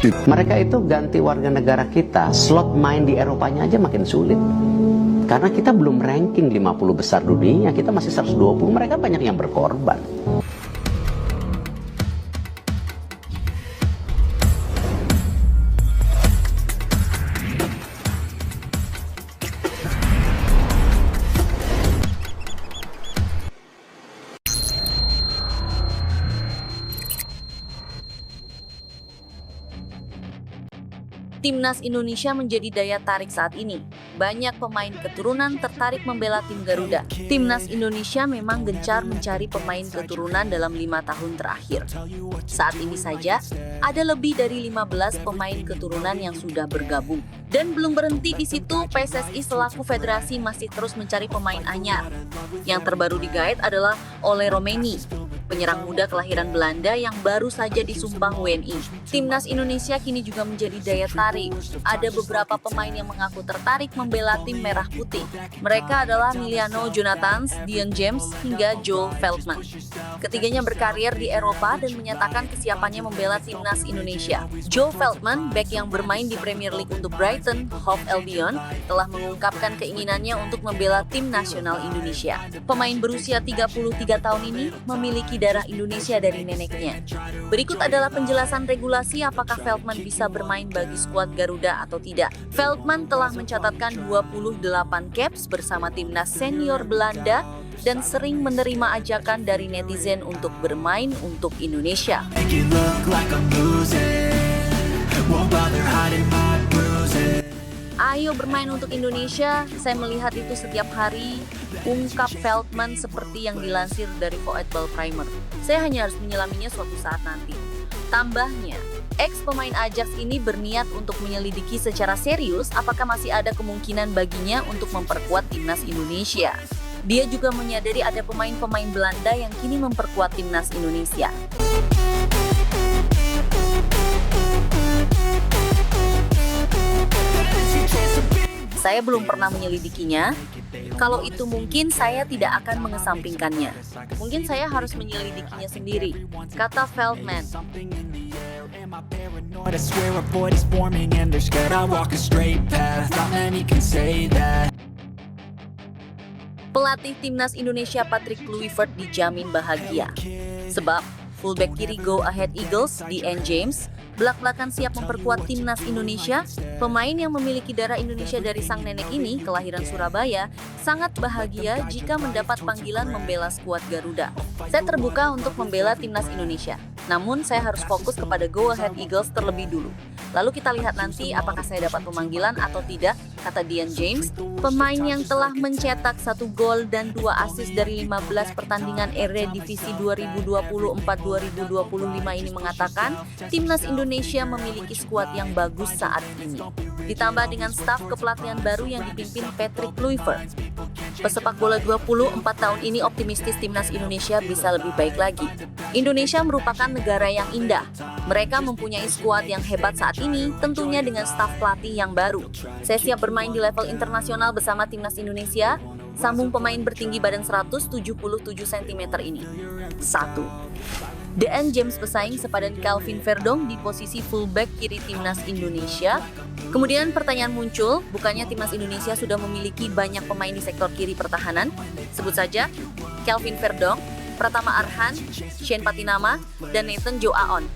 Mereka itu ganti warga negara kita, slot main di Eropanya aja makin sulit. Karena kita belum ranking 50 besar dunia, kita masih 120, mereka banyak yang berkorban. Timnas Indonesia menjadi daya tarik saat ini. Banyak pemain keturunan tertarik membela tim Garuda. Timnas Indonesia memang gencar mencari pemain keturunan dalam 5 tahun terakhir. Saat ini saja, ada lebih dari 15 pemain keturunan yang sudah bergabung. Dan belum berhenti di situ, PSSI selaku federasi masih terus mencari pemain anyar. Yang terbaru digait adalah Ole Roemeny, penyerang muda kelahiran Belanda yang baru saja disumpah WNI. Timnas Indonesia kini juga menjadi daya tarik. Ada beberapa pemain yang mengaku tertarik membela tim Merah Putih. Mereka adalah Emiliano Jonathans, Dion James, hingga Joel Veltman. Ketiganya berkarir di Eropa dan menyatakan kesiapannya membela Timnas Indonesia. Joel Veltman, bek yang bermain di Premier League untuk Brighton, Hove Albion, telah mengungkapkan keinginannya untuk membela tim nasional Indonesia. Pemain berusia 33 tahun ini memiliki darah Indonesia dari neneknya. Berikut adalah penjelasan regulasi apakah Veltman bisa bermain bagi skuad Garuda atau tidak. Veltman telah mencatatkan 28 caps bersama timnas senior Belanda dan sering menerima ajakan dari netizen untuk bermain untuk Indonesia. Ayo bermain untuk Indonesia, saya melihat itu setiap hari, ungkap Veltman seperti yang dilansir dari Voetbal Primer. Saya hanya harus menyelaminya suatu saat nanti. Tambahnya, ex pemain Ajax ini berniat untuk menyelidiki secara serius apakah masih ada kemungkinan baginya untuk memperkuat timnas Indonesia. Dia juga menyadari ada pemain-pemain Belanda yang kini memperkuat timnas Indonesia. Saya belum pernah menyelidikinya. Kalau itu mungkin saya tidak akan mengesampingkannya. Mungkin saya harus menyelidikinya sendiri, kata Veltman. Pelatih timnas Indonesia Patrick Kluivert dijamin bahagia. Sebab fullback kiri Go Ahead Eagles, Dion James, belak-belakan siap memperkuat timnas Indonesia. Pemain yang memiliki darah Indonesia dari sang nenek ini, kelahiran Surabaya, sangat bahagia jika mendapat panggilan membela skuad Garuda. Saya terbuka untuk membela timnas Indonesia. Namun saya harus fokus kepada Go Ahead Eagles terlebih dulu. Lalu kita lihat nanti apakah saya dapat pemanggilan atau tidak, kata Dion James. Pemain yang telah mencetak 1 gol dan 2 assist dari 15 pertandingan Eredivisie 2024-2025 ini mengatakan timnas Indonesia memiliki skuad yang bagus saat ini. Ditambah dengan staf kepelatihan baru yang dipimpin Patrick Kluivert. Pesepak bola 24 tahun ini optimistis timnas Indonesia bisa lebih baik lagi. Indonesia merupakan negara yang indah. Mereka mempunyai skuad yang hebat saat ini, tentunya dengan staf pelatih yang baru. Saya siap bermain di level internasional bersama timnas Indonesia, sambung pemain bertinggi badan 177 cm ini. 1. Dion James bersaing sepadan Calvin Verdong di posisi fullback kiri timnas Indonesia. Kemudian pertanyaan muncul, bukannya timnas Indonesia sudah memiliki banyak pemain di sektor kiri pertahanan? Sebut saja Calvin Verdong, Pratama Arhan, Shane Patinama, dan Nathan Jo Aon.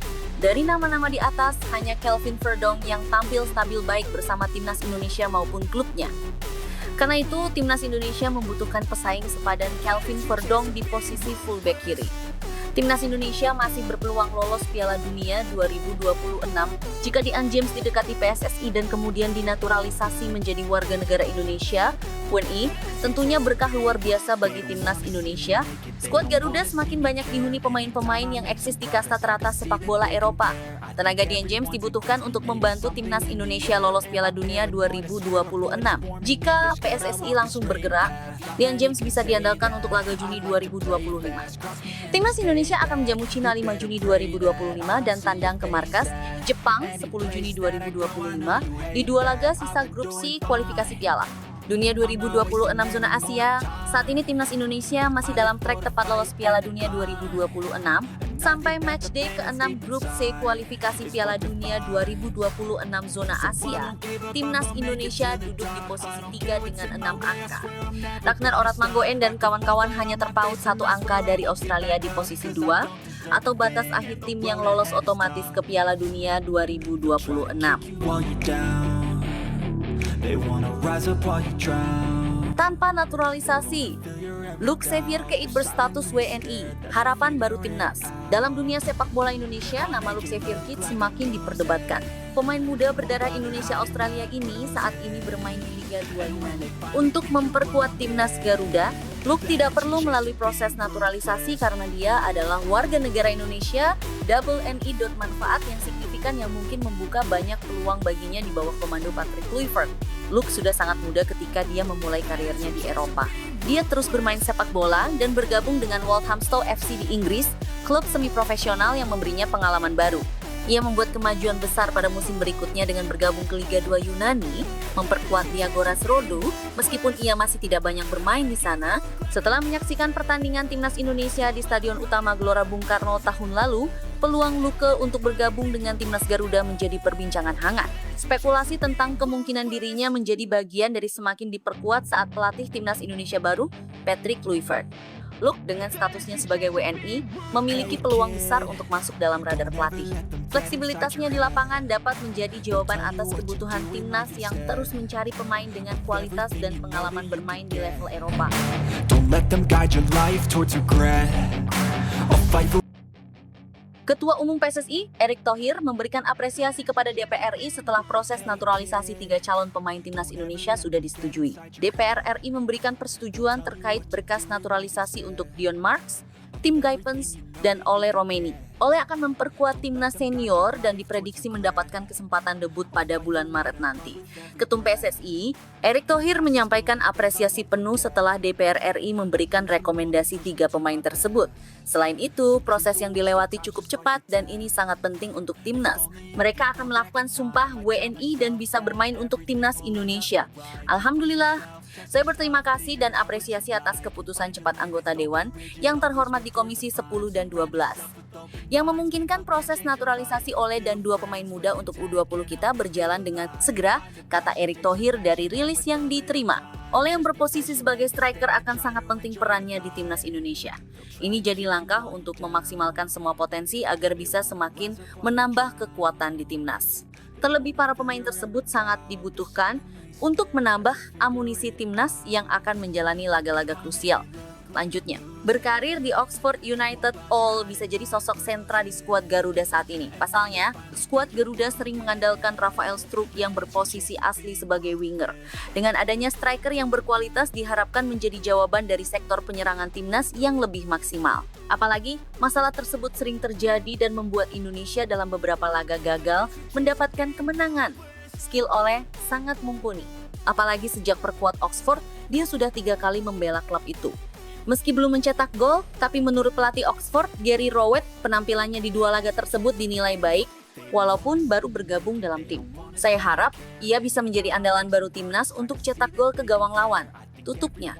Dari nama-nama di atas, hanya Calvin Verdong yang tampil stabil baik bersama timnas Indonesia maupun klubnya. Karena itu, timnas Indonesia membutuhkan pesaing sepadan Calvin Verdong di posisi fullback kiri. Timnas Indonesia masih berpeluang lolos Piala Dunia 2026 jika Dion James didekati PSSI dan kemudian dinaturalisasi menjadi warga negara Indonesia, WNI, tentunya berkah luar biasa bagi timnas Indonesia. Skuad Garuda semakin banyak dihuni pemain-pemain yang eksis di kasta teratas sepak bola Eropa. Tenaga Dion James dibutuhkan untuk membantu timnas Indonesia lolos Piala Dunia 2026. Jika PSSI langsung bergerak, Dion James bisa diandalkan untuk laga Juni 2025. Timnas Indonesia akan menjamu Cina 5 Juni 2025 dan tandang ke markas Jepang 10 Juni 2025 di 2 laga sisa grup C kualifikasi Piala Dunia 2026 zona Asia. Saat ini timnas Indonesia masih dalam trek tepat lolos Piala Dunia 2026. Sampai matchday ke-6 grup C kualifikasi Piala Dunia 2026 zona Asia, timnas Indonesia duduk di posisi 3 dengan 6 angka. Ragnar Oratmangoen dan kawan-kawan hanya terpaut 1 angka dari Australia di posisi 2 atau batas akhir tim yang lolos otomatis ke Piala Dunia 2026. Tanpa naturalisasi, Luke Xavier Keith berstatus WNI, harapan baru timnas. Dalam dunia sepak bola Indonesia, nama Luke Xavier Keith semakin diperdebatkan. Pemain muda berdarah Indonesia-Australia ini saat ini bermain di Liga 2 Yunani. Untuk memperkuat timnas Garuda, Luke tidak perlu melalui proses naturalisasi karena dia adalah warga negara Indonesia, double NI. Manfaat yang signifikan yang mungkin membuka banyak peluang baginya di bawah komando Patrick Kluivert. Luke sudah sangat muda ketika dia memulai karirnya di Eropa. Dia terus bermain sepak bola dan bergabung dengan Walthamstow FC di Inggris, klub semi-profesional yang memberinya pengalaman baru. Ia membuat kemajuan besar pada musim berikutnya dengan bergabung ke Liga 2 Yunani, memperkuat Diagoras Rodu, meskipun ia masih tidak banyak bermain di sana. Setelah menyaksikan pertandingan timnas Indonesia di Stadion Utama Gelora Bung Karno tahun lalu, peluang Luke untuk bergabung dengan timnas Garuda menjadi perbincangan hangat. Spekulasi tentang kemungkinan dirinya menjadi bagian dari semakin diperkuat saat pelatih timnas Indonesia baru, Patrick Kluivert. Luke dengan statusnya sebagai WNI memiliki peluang besar untuk masuk dalam radar pelatih. Fleksibilitasnya di lapangan dapat menjadi jawaban atas kebutuhan timnas yang terus mencari pemain dengan kualitas dan pengalaman bermain di level Eropa. Don't let them guide your life towards regret. I'll fight for Ketua Umum PSSI, Erick Thohir, memberikan apresiasi kepada DPR RI setelah proses naturalisasi 3 calon pemain timnas Indonesia sudah disetujui. DPR RI memberikan persetujuan terkait berkas naturalisasi untuk Dion Marks, Tim Guypens, dan Ole Romeni. Ole akan memperkuat timnas senior dan diprediksi mendapatkan kesempatan debut pada bulan Maret nanti. Ketum PSSI, Erick Thohir menyampaikan apresiasi penuh setelah DPR RI memberikan rekomendasi 3 pemain tersebut. Selain itu, proses yang dilewati cukup cepat dan ini sangat penting untuk timnas. Mereka akan melakukan sumpah WNI dan bisa bermain untuk timnas Indonesia. Alhamdulillah, saya berterima kasih dan apresiasi atas keputusan cepat anggota Dewan yang terhormat di Komisi 10 dan 12. Yang memungkinkan proses naturalisasi Ole dan 2 pemain muda untuk U20 kita berjalan dengan segera, kata Erick Thohir dari rilis yang diterima. Ole yang berposisi sebagai striker akan sangat penting perannya di timnas Indonesia. Ini jadi langkah untuk memaksimalkan semua potensi agar bisa semakin menambah kekuatan di timnas. Terlebih para pemain tersebut sangat dibutuhkan untuk menambah amunisi timnas yang akan menjalani laga-laga krusial. Lanjutnya, berkarir di Oxford United, Ole bisa jadi sosok sentra di skuad Garuda saat ini. Pasalnya, skuad Garuda sering mengandalkan Rafael Struijk yang berposisi asli sebagai winger. Dengan adanya striker yang berkualitas diharapkan menjadi jawaban dari sektor penyerangan timnas yang lebih maksimal. Apalagi, masalah tersebut sering terjadi dan membuat Indonesia dalam beberapa laga gagal mendapatkan kemenangan. Skill Ole sangat mumpuni. Apalagi sejak perkuat Oxford, dia sudah 3 kali membela klub itu. Meski belum mencetak gol, tapi menurut pelatih Oxford, Gary Rowett, penampilannya di 2 laga tersebut dinilai baik, walaupun baru bergabung dalam tim. Saya harap ia bisa menjadi andalan baru timnas untuk cetak gol ke gawang lawan. Tutupnya.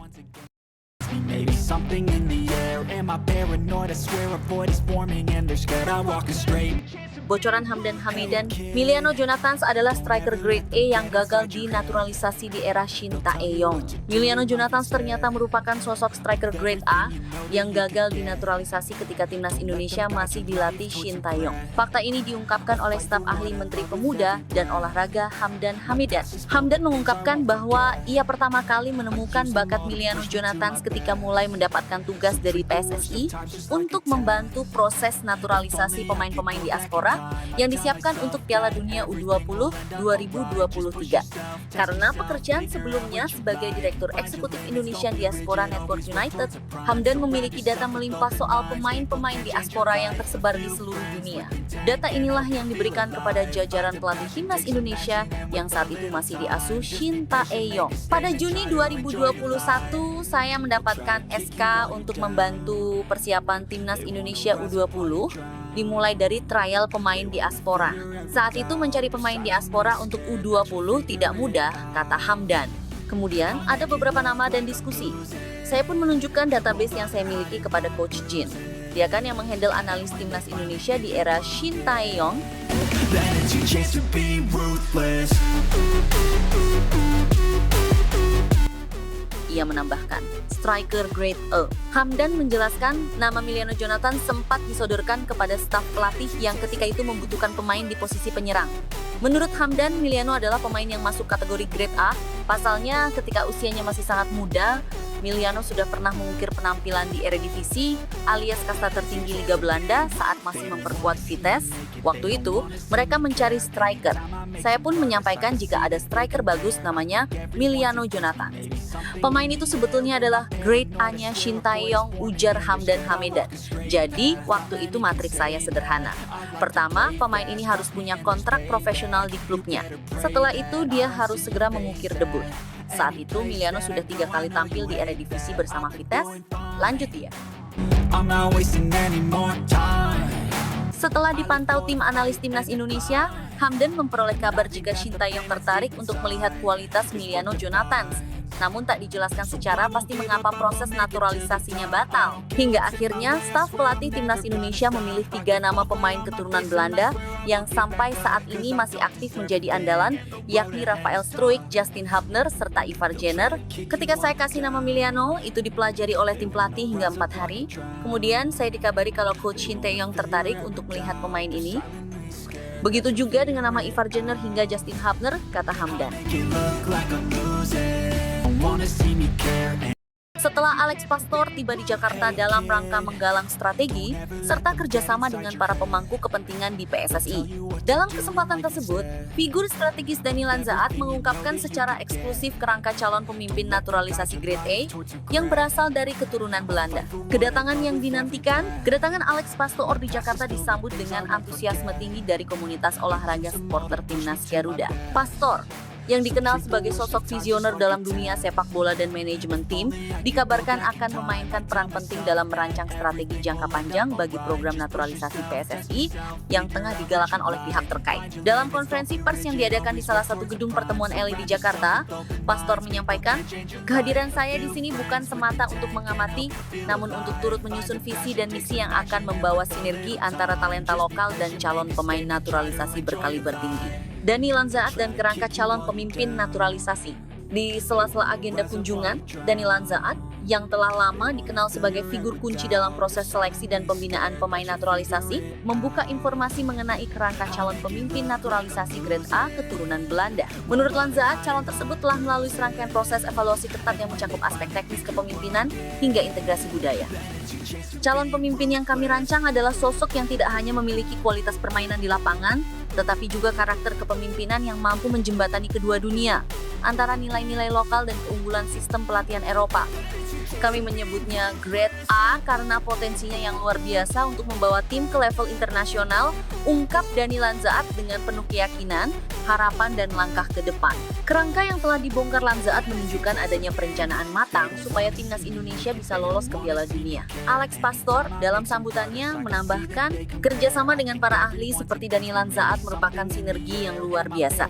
maybe something in the air. Am I paranoid? I swear a void is forming and they're scared I walk straight. Bocoran Hamdan Hamidan, Miliano Jonathans adalah striker grade A yang gagal dinaturalisasi di era Shin Tae-yong. Miliano Jonathans ternyata merupakan sosok striker grade A yang gagal dinaturalisasi ketika timnas Indonesia masih dilatih Shin Tae-yong. Fakta ini diungkapkan oleh staf ahli Menteri Pemuda dan Olahraga Hamdan Hamidan. Hamdan mengungkapkan bahwa ia pertama kali menemukan bakat Miliano Jonathans ketika mulai mendapatkan tugas dari PSSI untuk membantu proses naturalisasi pemain-pemain diaspora yang disiapkan untuk Piala Dunia U20 2023. Karena pekerjaan sebelumnya sebagai Direktur Eksekutif Indonesian Diaspora Network United, Hamdan memiliki data melimpah soal pemain-pemain diaspora yang tersebar di seluruh dunia. Data inilah yang diberikan kepada jajaran pelatih timnas Indonesia yang saat itu masih diasuh Shin Tae-yong. Pada Juni 2021, saya mendapatkan SK untuk membantu persiapan timnas Indonesia U20, dimulai dari trial pemain diaspora. Saat itu mencari pemain diaspora untuk U20 tidak mudah, kata Hamdan. Kemudian ada beberapa nama dan diskusi. Saya pun menunjukkan database yang saya miliki kepada Coach Jin. Dia kan yang menghandle analis timnas Indonesia di era Shin Tae-yong. Then it's your chance to be ruthless. Ia menambahkan, striker grade A. Hamdan menjelaskan nama Emiliano Jonathan sempat disodorkan kepada staf pelatih yang ketika itu membutuhkan pemain di posisi penyerang. Menurut Hamdan, Emiliano adalah pemain yang masuk kategori grade A. Pasalnya ketika usianya masih sangat muda, Emiliano sudah pernah mengukir penampilan di Eredivisie alias kasta tertinggi Liga Belanda saat masih memperkuat Vitesse. Waktu itu, mereka mencari striker. Saya pun menyampaikan jika ada striker bagus namanya Emiliano Jonathan. Pemain itu sebetulnya adalah grade A-nya Shin Tae-yong, ujar Hamdan Hamedan. Jadi, waktu itu matriks saya sederhana. Pertama, pemain ini harus punya kontrak profesional di klubnya. Setelah itu, dia harus segera mengukir debut. Saat itu, Emiliano sudah 3 kali tampil di Eredivisie bersama Vitesse. Lanjut dia. I'm not wasting any more time. Setelah dipantau tim analis timnas Indonesia, Hamdan memperoleh kabar jika Shin Tae-yong tertarik untuk melihat kualitas Emiliano Jonathan. Namun tak dijelaskan secara pasti mengapa proses naturalisasinya batal. Hingga akhirnya, staf pelatih timnas Indonesia memilih 3 nama pemain keturunan Belanda yang sampai saat ini masih aktif menjadi andalan, yakni Rafael Struijk, Justin Hubner, serta Ivar Jenner. Ketika saya kasih nama Emiliano, itu dipelajari oleh tim pelatih hingga 4 hari. Kemudian saya dikabari kalau coach Shin Tae-yong tertarik untuk melihat pemain ini. Begitu juga dengan nama Ivar Jenner hingga Justin Hubner, kata Hamdan. You look like I'm losing. Don't wanna see me care. Setelah Alex Pastor tiba di Jakarta dalam rangka menggalang strategi serta kerjasama dengan para pemangku kepentingan di PSSI. Dalam kesempatan tersebut, figur strategis Dani Lanzaat mengungkapkan secara eksklusif kerangka calon pemimpin naturalisasi grade A yang berasal dari keturunan Belanda. Kedatangan Alex Pastor di Jakarta disambut dengan antusiasme tinggi dari komunitas olahraga supporter timnas Garuda. Pastor, yang dikenal sebagai sosok visioner dalam dunia sepak bola dan manajemen tim, dikabarkan akan memainkan peran penting dalam merancang strategi jangka panjang bagi program naturalisasi PSSI yang tengah digalakan oleh pihak terkait. Dalam konferensi pers yang diadakan di salah satu gedung pertemuan elit di Jakarta, Pastor menyampaikan, kehadiran saya di sini bukan semata untuk mengamati, namun untuk turut menyusun visi dan misi yang akan membawa sinergi antara talenta lokal dan calon pemain naturalisasi berkaliber tinggi. Dani Lanzaat dan kerangka calon pemimpin naturalisasi. Di sela-sela agenda kunjungan, Dani Lanzaat yang telah lama dikenal sebagai figur kunci dalam proses seleksi dan pembinaan pemain naturalisasi, membuka informasi mengenai kerangka calon pemimpin naturalisasi grade A keturunan Belanda. Menurut Lanzaat, calon tersebut telah melalui serangkaian proses evaluasi ketat yang mencakup aspek teknis kepemimpinan hingga integrasi budaya. Calon pemimpin yang kami rancang adalah sosok yang tidak hanya memiliki kualitas permainan di lapangan, tetapi juga karakter kepemimpinan yang mampu menjembatani kedua dunia, antara nilai-nilai lokal dan keunggulan sistem pelatihan Eropa. Kami menyebutnya grade A karena potensinya yang luar biasa untuk membawa tim ke level internasional, ungkap Dani Lanzaat dengan penuh keyakinan, harapan, dan langkah ke depan. Kerangka yang telah dibongkar Lanzaat menunjukkan adanya perencanaan matang supaya timnas Indonesia bisa lolos ke Piala Dunia. Alex Pastor dalam sambutannya menambahkan, kerjasama dengan para ahli seperti Dani Lanzaat merupakan sinergi yang luar biasa.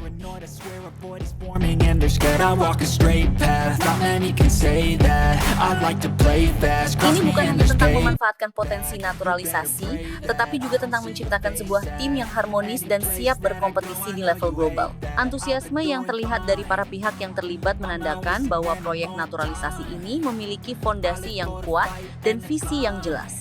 Ini bukan hanya tentang memanfaatkan potensi naturalisasi, tetapi juga tentang menciptakan sebuah tim yang harmonis dan siap berkompetisi di level global. Antusiasme yang terlihat dari para pihak yang terlibat menandakan bahwa proyek naturalisasi ini memiliki fondasi yang kuat dan visi yang jelas.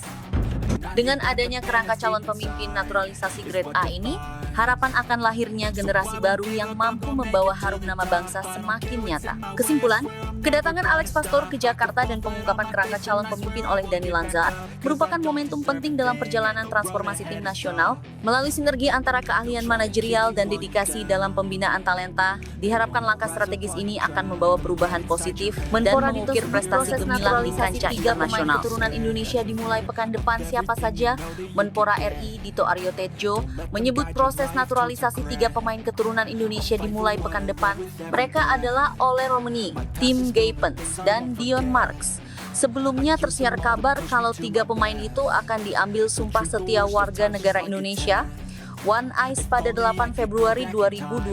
Dengan adanya kerangka calon pemimpin naturalisasi grade A ini, harapan akan lahirnya generasi baru yang mampu membawa harum nama bangsa semakin nyata. Kesimpulan, kedatangan Alex Pastor ke Jakarta dan pengungkapan kerangka calon pemimpin oleh Dani Lanzaat merupakan momentum penting dalam perjalanan transformasi tim nasional. Melalui sinergi antara keahlian manajerial dan dedikasi dalam pembinaan talenta, diharapkan langkah strategis ini akan membawa perubahan positif dan mengukir prestasi gemilang di kancah internasional. Keturunan Indonesia dimulai pekan depan. Siapa saja? Menpora RI Dito Aryo Tejo menyebut proses naturalisasi 3 pemain keturunan Indonesia dimulai pekan depan. Mereka adalah Ole Romani, Tim Gaypens, dan Dion Marks. Sebelumnya tersiar kabar kalau 3 pemain itu akan diambil sumpah setia warga negara Indonesia. One Eyes pada 8 Februari 2025.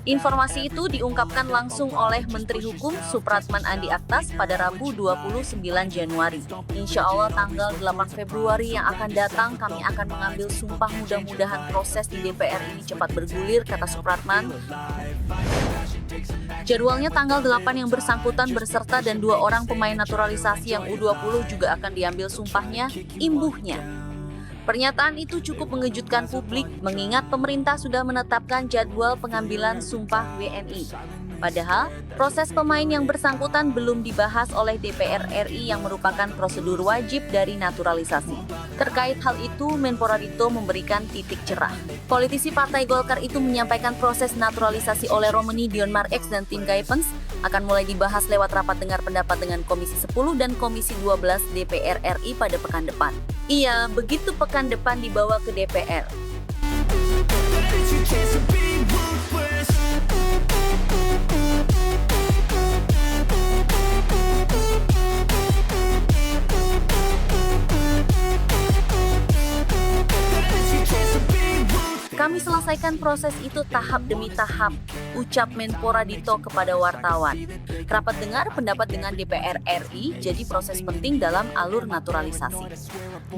Informasi itu diungkapkan langsung oleh Menteri Hukum Supratman Andi Aktas pada Rabu 29 Januari. Insya Allah tanggal 8 Februari yang akan datang kami akan mengambil sumpah, mudah-mudahan proses di DPR ini cepat bergulir, kata Supratman. Jadwalnya tanggal 8 yang bersangkutan berserta dan 2 orang pemain naturalisasi yang U20 juga akan diambil sumpahnya, imbuhnya. Pernyataan itu cukup mengejutkan publik mengingat pemerintah sudah menetapkan jadwal pengambilan sumpah WNI. Padahal, proses pemain yang bersangkutan belum dibahas oleh DPR RI yang merupakan prosedur wajib dari naturalisasi. Terkait hal itu, Menpora Dito memberikan titik cerah. Politisi Partai Golkar itu menyampaikan proses naturalisasi oleh Romani Dion Mar-X dan tim Gaipens akan mulai dibahas lewat rapat dengar pendapat dengan Komisi 10 dan Komisi 12 DPR RI pada pekan depan. Iya, begitu pekan depan dibawa ke DPR. Kami selesaikan proses itu tahap demi tahap, ucap Menpora Dito kepada wartawan. Rapat dengar pendapat dengan DPR RI jadi proses penting dalam alur naturalisasi.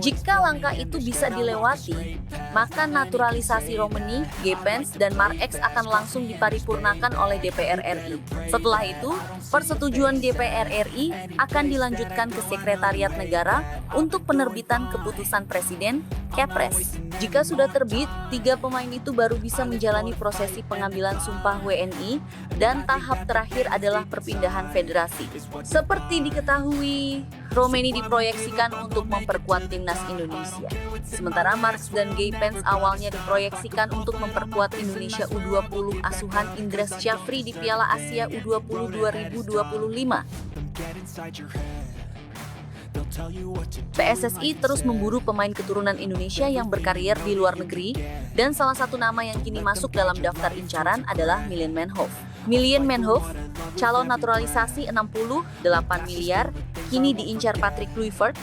Jika langkah itu bisa dilewati, maka naturalisasi Romani, Gaipens, dan Mar-X akan langsung diparipurnakan oleh DPR RI. Setelah itu, persetujuan DPR RI akan dilanjutkan ke Sekretariat Negara untuk penerbitan keputusan Presiden, Kepres. Jika sudah terbit, 3 pemain itu baru bisa menjalani prosesi pengambilan sumpah WNI dan tahap terakhir adalah perpindahan federasi. Seperti diketahui, Romani diproyeksikan untuk memperkuat timnas Indonesia. Sementara Mar-X dan Gaipens awalnya diproyeksikan untuk memperkuat Indonesia U20 asuhan Indras Syafri di Piala Asia U20 2025. PSSI terus memburu pemain keturunan Indonesia yang berkarier di luar negeri, dan salah satu nama yang kini masuk dalam daftar incaran adalah Milian Manhoef. Milian Manhoef, calon naturalisasi 68 miliar, kini diincar Patrick Kluivert.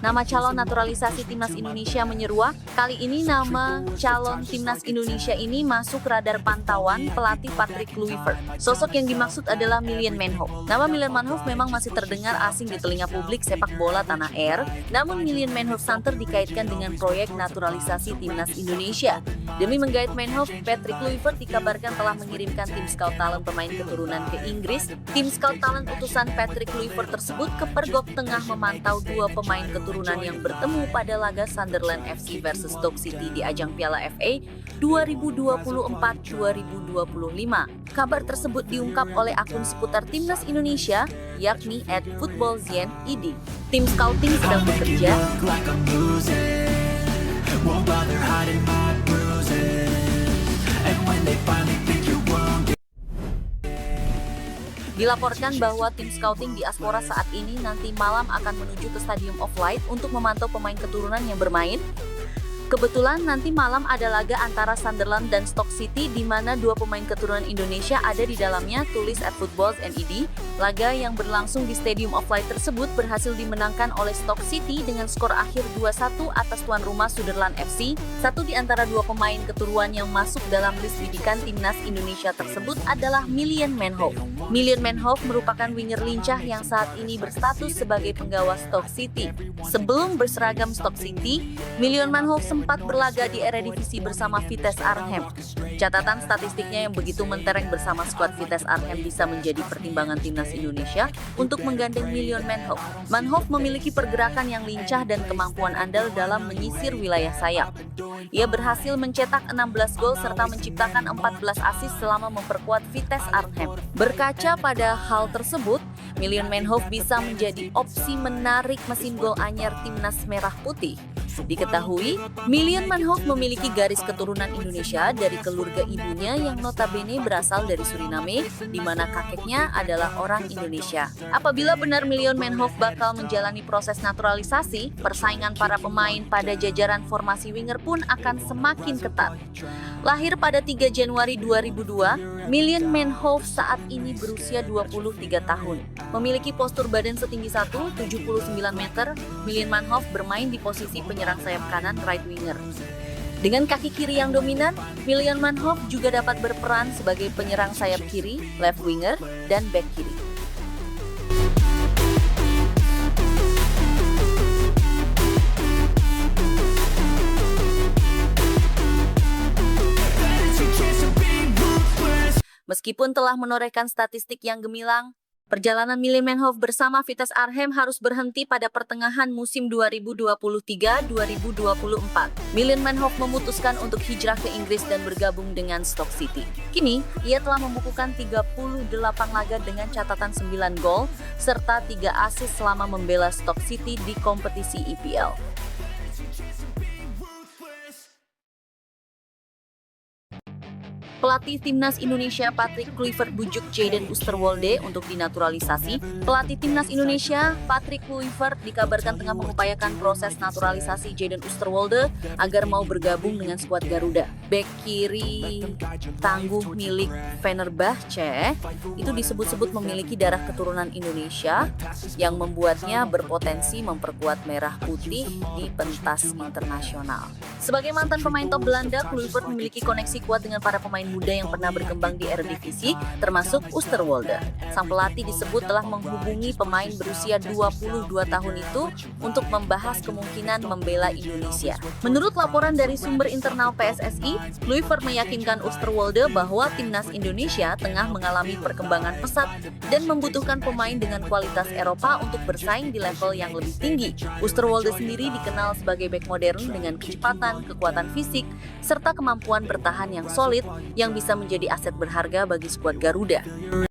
Nama calon naturalisasi timnas Indonesia menyeruak. Kali ini nama calon timnas Indonesia ini masuk radar pantauan pelatih Patrick Kluivert. Sosok yang dimaksud adalah Milian Manhoef. Nama Milian Manhoef memang masih terdengar asing di telinga publik sepak bola tanah air, namun Milian Manhoef santer dikaitkan dengan proyek naturalisasi timnas Indonesia. Demi menggait Manhoef, Patrick Kluivert dikabarkan telah mengirimkan tim scout talent pemain keturunan ke Inggris. Tim scout talent utusan Patrick Kluivert tersebut kepergok tengah memantau 2 pemain keturunan yang bertemu pada laga Sunderland FC versus Stoke City di ajang Piala FA 2024-2025. Kabar tersebut diungkap oleh akun seputar timnas Indonesia, yakni @footballzien_id. Tim scouting sedang bekerja. Dilaporkan bahwa tim scouting diaspora saat ini nanti malam akan menuju ke Stadium of Light untuk memantau pemain keturunan yang bermain. Kebetulan nanti malam ada laga antara Sunderland dan Stoke City di mana 2 pemain keturunan Indonesia ada di dalamnya, tulis @footballzien_id. Laga yang berlangsung di Stadium of Light tersebut berhasil dimenangkan oleh Stoke City dengan skor akhir 2-1 atas tuan rumah Sunderland FC. Satu di antara 2 pemain keturunan yang masuk dalam list bidikan timnas Indonesia tersebut adalah Milian Manhoef. Milian Manhoef merupakan winger lincah yang saat ini berstatus sebagai penggawa Stoke City. Sebelum berseragam Stoke City, Milian Manhoef sempat berlaga di Eredivisie bersama Vitesse Arnhem. Catatan statistiknya yang begitu mentereng bersama skuad Vitesse Arnhem bisa menjadi pertimbangan timnas Indonesia untuk menggandeng Milian Manhoef. Manhoef memiliki pergerakan yang lincah dan kemampuan andal dalam menyisir wilayah sayap. Ia berhasil mencetak 16 gol serta menciptakan 14 assist selama memperkuat Vitesse Arnhem. Berkaca pada hal tersebut, Milian Manhoef bisa menjadi opsi menarik mesin gol anyar timnas merah putih. Diketahui, Milian Manhoef memiliki garis keturunan Indonesia dari keluarga ibunya yang notabene berasal dari Suriname, di mana kakeknya adalah orang Indonesia. Apabila benar Milian Manhoef bakal menjalani proses naturalisasi, persaingan para pemain pada jajaran formasi winger pun akan semakin ketat. Lahir pada 3 Januari 2002, Million Manhoef saat ini berusia 23 tahun. Memiliki postur badan setinggi 1,79 meter, Million Manhoef bermain di posisi penyerang sayap kanan right winger. Dengan kaki kiri yang dominan, Million Manhoef juga dapat berperan sebagai penyerang sayap kiri, left winger, dan back kiri. Meskipun telah menorehkan statistik yang gemilang, perjalanan Million Manhoef bersama Vitesse Arnhem harus berhenti pada pertengahan musim 2023-2024. Million Manhoef memutuskan untuk hijrah ke Inggris dan bergabung dengan Stoke City. Kini, ia telah membukukan 38 laga dengan catatan 9 gol, serta 3 assist selama membela Stoke City di kompetisi EPL. Pelatih Timnas Indonesia Patrick Kluivert bujuk Jadon Oosterwolde untuk dinaturalisasi. Pelatih Timnas Indonesia Patrick Kluivert dikabarkan tengah mengupayakan proses naturalisasi Jadon Oosterwolde agar mau bergabung dengan skuad Garuda. Bek kiri tangguh milik Fenerbahce itu disebut-sebut memiliki darah keturunan Indonesia yang membuatnya berpotensi memperkuat merah putih di pentas internasional. Sebagai mantan pemain top Belanda, Kluivert memiliki koneksi kuat dengan para pemain muda yang pernah berkembang di Eredivisie, termasuk Oosterwolde. Sang pelatih disebut telah menghubungi pemain berusia 22 tahun itu untuk membahas kemungkinan membela Indonesia. Menurut laporan dari sumber internal PSSI, Kluivert meyakinkan Oosterwolde bahwa Timnas Indonesia tengah mengalami perkembangan pesat dan membutuhkan pemain dengan kualitas Eropa untuk bersaing di level yang lebih tinggi. Oosterwolde sendiri dikenal sebagai bek modern dengan kecepatan, kekuatan fisik, serta kemampuan bertahan yang solid yang bisa menjadi aset berharga bagi skuad Garuda.